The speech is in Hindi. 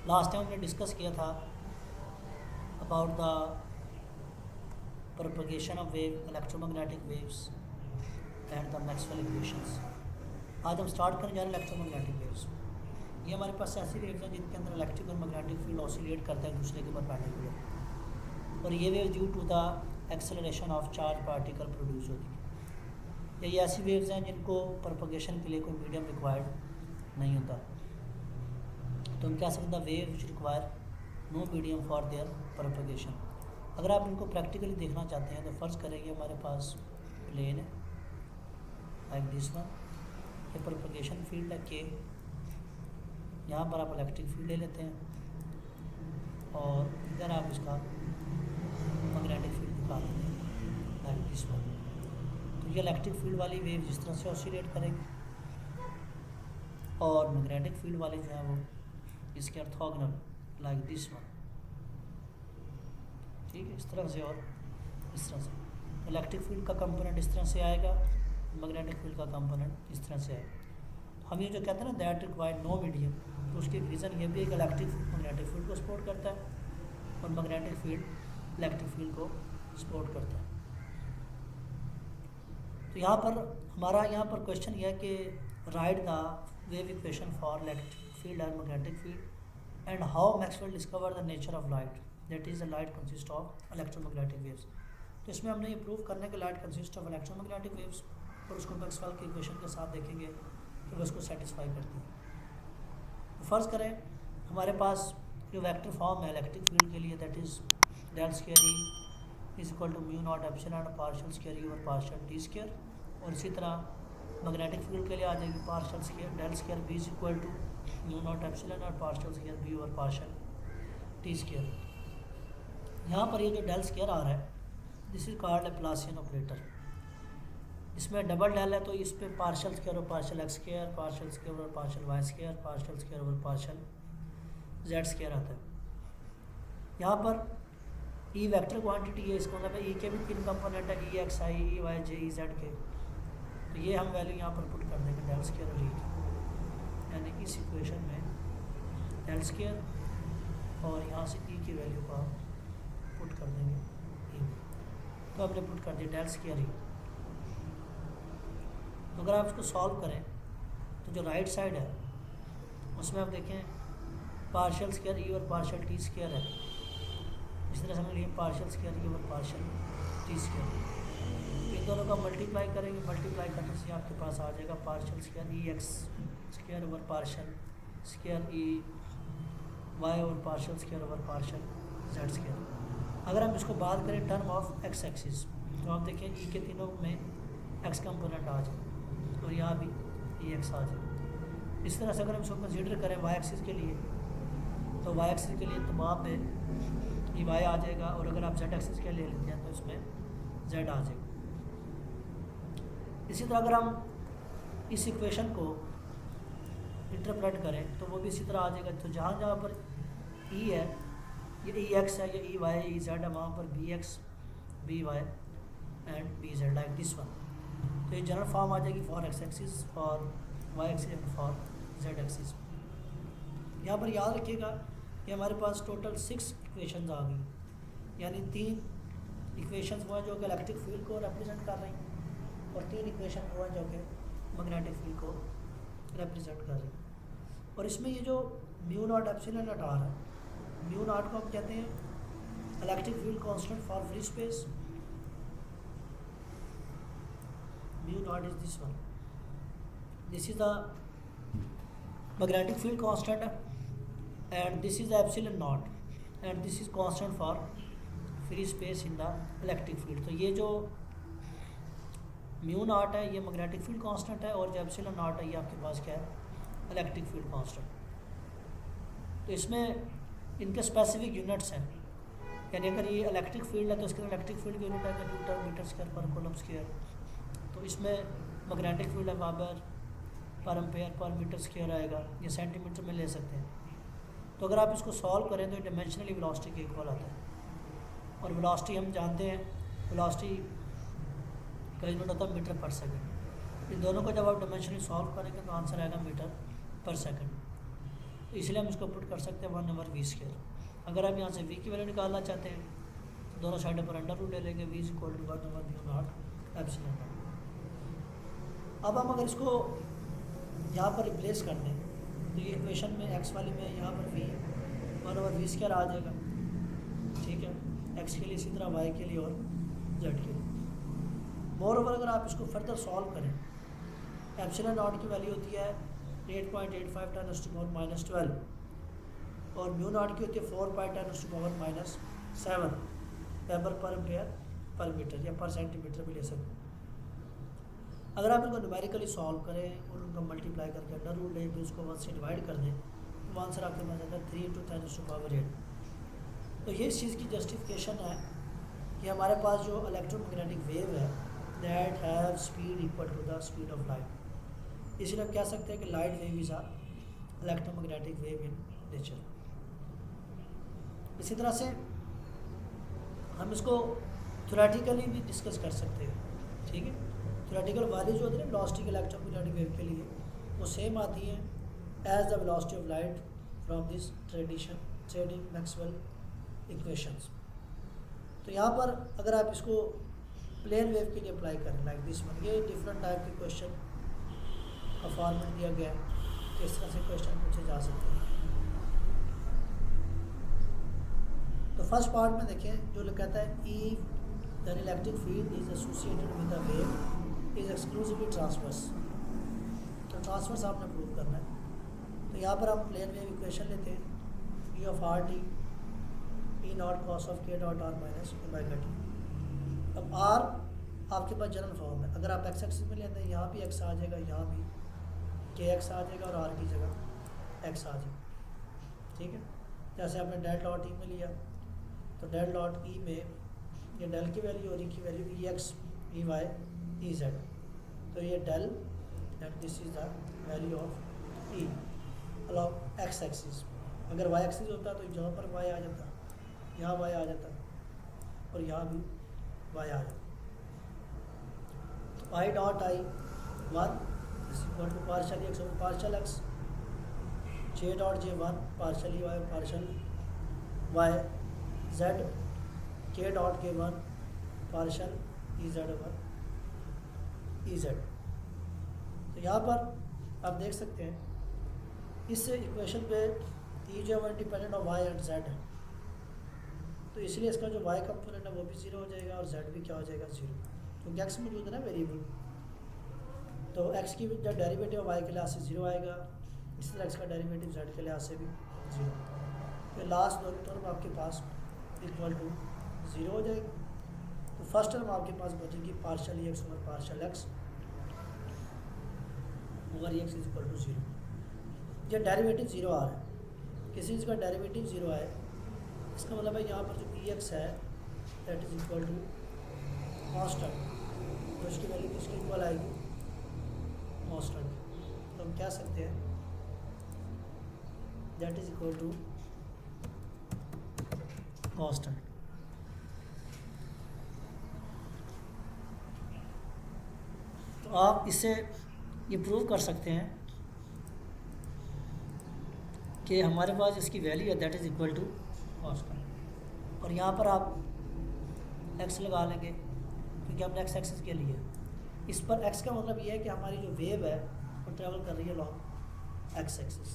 लास्ट टाइम हमने डिस्कस किया था about the propagation of wave, electromagnetic waves and the Maxwell equations. आज हम स्टार्ट करने जा रहे हैं इलेक्ट्रोमैग्नेटिक वेव्स। ये हमारे पास ऐसी वेव्स हैं जिनके अंदर इलेक्ट्रिक और मैग्नेटिक फील्ड ऑसिलेट करते हैं एक दूसरे के परपेंडिकुलर, और ये wave due to the acceleration of charge particle produce होती है। ये ऐसी वेव्स हैं जिनको प्रोपगेशन के लिए कोई मीडियम रिक्वायर्ड नहीं होता, तो हम कह सकते हैं wave which require no medium for their propagation. अगर आप इनको प्रैक्टिकली देखना चाहते हैं तो फ़र्ज़ करेंगे हमारे पास प्लेन है लाइक दिस वन, ये प्रोपगेशन फील्ड है के, यहाँ पर आप इलेक्ट्रिक फील्ड ले लेते हैं और इधर आप इसका मैग्नेटिक फील्ड दिखा देते हैं लाइक दिस वन। तो ये इलेक्ट्रिक फील्ड वाली वेव जिस तरह से ऑसिलेट करेंगे और मैग्नेटिक फील्ड वाले जो है वो इसके ऑर्थोगोनल लाइक दिस वन, ठीक है, इस तरह से और इस तरह से। इलेक्ट्रिक फील्ड का कंपोनेंट इस तरह से आएगा, मैग्नेटिक फील्ड का कंपोनेंट इस तरह से आएगा। हम ये जो कहते हैं ना दैट रिक्वायर नो मीडियम, तो उसकी रीज़न ये भी है कि इलेक्ट्रिक फील्ड मैग्नेटिक फील्ड को सपोर्ट करता है और मैग्नेटिक फील्ड इलेक्ट्रिक फील्ड को सपोर्ट करता है। तो यहाँ पर हमारा पर क्वेश्चन यह है कि right the wave equation for electric field and magnetic field and how Maxwell discover the nature of light, that is the light consist of electromagnetic waves. तो इसमें हमने ये प्रूव करना है कि light consist of electromagnetic waves, और उसको मैक्सवेल की इक्वेशन के साथ देखेंगे कि वो उसको सेटिस्फाई करती है। तो फ़र्ज़ करें हमारे पास जो वेक्टर फॉर्म है इलेक्ट्रिक फील्ड के लिए, that is del square E is equal to mu naught epsilon partial square E और पार्शियल टी स्क्वायर, और इसी तरह मैग्नेटिक फील्ड के लिए आ जाएगी partial square del square B is equal to mu naught epsilon और पार्शियल स्क्वायर बी और पार्शियल टी स्क्वायर। यहाँ पर ये जो डेल स्क्वायर आ रहा है this is called Laplacian operator. इसमें डबल डेल है तो इस पर पार्शियल स्क्वायर और partial X square, partial square और partial Y square, partial square और पार्शियल जेड स्क्वायर आता है। यहाँ पर ई वेक्टर क्वांटिटी है, इसका मतलब है ई के भी 3 कंपोनेंट है, ई एक्स आई, ई वाई जे, ई जेड के। तो ये हम वैल्यू यहाँ पर पुट कर देंगे डेल स्क्वायर और ई की, यानी इस इक्वेशन में डेल स्क्वायर और यहाँ से ई की वैल्यू को हम पुट कर देंगे ई में। तो हमने पुट कर दिया डेल स्क्वायर ई। तो अगर आप इसको सॉल्व करें तो जो राइट साइड है उसमें आप देखें पार्शियल स्क्वायर ई और पार्शियल टी स्क्वायर है, इस तरह से हमने लिए पार्शियल स्क्वायर ई और पार्शियल टी स्क्वायर। इन दोनों का मल्टीप्लाई करेंगे, मल्टीप्लाई करने से आपके पास आ जाएगा partial square E X square over partial square E Y और partial square over partial Z square. अगर हम इसको बात करें टर्म ऑफ एक्स एक्सिस तो आप देखें ई के तीनों में एक्स कंपोनेंट आ जाए और यहाँ भी ई एक्स आ जाए। इस तरह से अगर हम इसको कंसीडर करें वाई एक्सिस के लिए तो वाई एक्सिस के लिए तमाम में ई वाई आ जाएगा, और अगर आप जेड एक्सिस के लिए लेते हैं तो इसमें जेड आ जाएगा। इसी तरह अगर हम इस इक्वेशन को इंटरप्रेट करें तो वो भी इसी तरह आ जाएगा। तो जहाँ जहाँ पर ई है, ये ई एक्स है, ये ई वाई ई जेड है, वहाँ पर B x B y and B z like this one. तो ये जनरल फॉर्म आ जाएगी for x axis, for y axis and for z axis. यहाँ पर याद रखिएगा कि हमारे पास टोटल 6 इक्वेशंस आ गई, यानी 3 इक्वेशंस वो हैं जो कि इलेक्ट्रिक फील्ड को रिप्रेजेंट कर रही हैं और 3 इक्वेशन वो हैं जो कि मैग्नेटिक फील्ड को रिप्रेजेंट कर रही हैं। और इसमें ये जो म्यू नॉट एप्सिलॉन नॉट आ रहा है, म्यू नॉट को हम कहते हैं electric field constant for free space. Mu naught is this one, this is the magnetic field constant and this is epsilon naught and this is constant for free space in the electric field। तो ये जो म्यू नॉट है ये मैग्नेटिक फील्ड कांस्टेंट है, और जो एप्सिलॉन नॉट है ये आपके पास क्या है इलेक्ट्रिक फील्ड कांस्टेंट। तो इसमें इनके स्पेसिफिक यूनिट्स हैं, यानी अगर ये इलेक्ट्रिक फील्ड है तो इसके इलेक्ट्रिक फील्ड की यूनिट है newton metre square per coulomb square. तो इसमें मैग्नेटिक फील्ड है weber per ampere per metre square आएगा, ये सेंटीमीटर में ले सकते हैं। तो अगर आप इसको सॉल्व करें तो डायमेंशनली वेलोसिटी के इक्वल आता है, और वेलोसिटी हम जानते हैं वेलोसिटी का यूनिट होता है मीटर पर सेकंड। इन दोनों को जब आप डायमेंशनली सॉल्व करेंगे तो आंसर आएगा मीटर पर सेकंड। तो इसलिए हम इसको पुट कर सकते हैं 1/v²। अगर हम यहाँ से v की वैल्यू निकालना चाहते हैं तो दोनों साइडों पर अंडर रूट ले लेंगे, v = 1/μ0 ε0। अब हम अगर इसको यहाँ पर रिप्लेस कर दें तो ये इक्वेशन में x वाली में यहाँ पर v 1/v² आ जाएगा, ठीक है, x के लिए, इसी तरह y के लिए और z के लिए। मोरओवर अगर आप इसको फर्दर सॉल्व करें, ε0 की वैल्यू होती है 8.85 × 10⁻12 और μ0 की होती है 4π 10⁻⁷ weber per ampere per metre या पर सेंटीमीटर भी ले सकते हैं। अगर आप इनको न्यूमेरिकली सॉल्व करें और उनको मल्टीप्लाई करके अंडर रूट लें, फिर उसको 1 से डिवाइड कर दें, तो आंसर आपके पास आता है 3 × 10⁸। तो ये इस चीज़ की जस्टिफिकेशन है कि हमारे पास जो इलेक्ट्रोमैग्नेटिक वेव है that have speed equal to the speed of light. इसलिए हम कह सकते हैं कि light wave is a electromagnetic wave in nature. इसी तरह से हम इसको थ्योरेटिकली भी डिस्कस कर सकते हैं, ठीक है। थ्योरेटिकल वैल्यू जो होती है वेलोसिटी इलेक्ट्रोमैग्नेटिक वेव के लिए वो सेम आती है as the velocity of light from this trading Maxwell equations. तो यहाँ पर अगर आप इसको प्लेन वेव के लिए अप्लाई करें लाइक दिस वन, ये डिफरेंट टाइप के क्वेश्चन का फॉर्मेट दिया गया है, किस तरह से क्वेश्चन पूछे जा सकते हैं। तो फर्स्ट पार्ट में देखें जो कहता है E the electric field is associated with the wave is exclusively transverse. तो ट्रांसवर्स आपने प्रूव करना है। तो यहाँ पर हम प्लेन वेव इक्वेशन लेते हैं, E of R T E naught cos of K dot R minus omega T. अब आर आपके पास जनरल फॉर्म है, अगर आप एक्स एक्सिस में लेते हैं यहाँ भी एक्स आ जाएगा, यहाँ भी के एक्स आ जाएगा और आर की जगह एक्स आ जाएगा, ठीक है। जैसे आपने डेल डॉट ई में लिया तो डेल डॉट ई में ये डेल की वैल्यू और ई की value E X E Y E Z. तो ये del and this is the value of E along X axis. अगर वाई एक्सिस होता तो यहाँ पर वाई आ जाता, यहाँ वाई आ जाता और यहाँ भी वाई आ जाता। I dot I 1 is equal to partial X और partial X, J dot J 1 partial Y partial Y, Z K dot K 1 partial E Z over E Z. तो यहाँ पर आप देख सकते हैं इस इक्वेशन पे ई जो है dependent on y and z है, तो इसलिए इसका जो वाई कंपोनेंट है वो भी 0 हो जाएगा और जेड भी क्या हो जाएगा 0, क्योंकि एक्स मौजूद है ना वेरिएबल। तो एक्स की जो डेरिवेटिव वाई के लिहाज से 0 आएगा, इसी तरह एक्स का डेरिवेटिव जेड के लिहाज से भी 0। तो लास्ट दोनों टर्म आपके पास इक्वल टू 0 हो जाएगी। तो फर्स्ट टर्म आपके पास बचेगी partial x over partial x over x is equal to 0। ये डेरिवेटिव 0 आ रहा है, किसी चीज़ का डेरिवेटिव 0 आए इसका मतलब है यहाँ पर जो ई एक्स है that is equal to constant, तो इसकी वैल्यू किसके इक्वल आएगी कांस्टेंट। तो हम कह सकते हैं that is equal to constant. तो आप इससे ये प्रूव कर सकते हैं कि हमारे पास इसकी वैल्यू है that is equal to constant, और यहाँ पर आप एक्स लगा लेंगे क्योंकि हमने एक्स एक्सिस के लिए, इस पर एक्स का मतलब ये है कि हमारी जो वेव है वो ट्रेवल कर रही है लॉन्ग एक्स एक्सिस।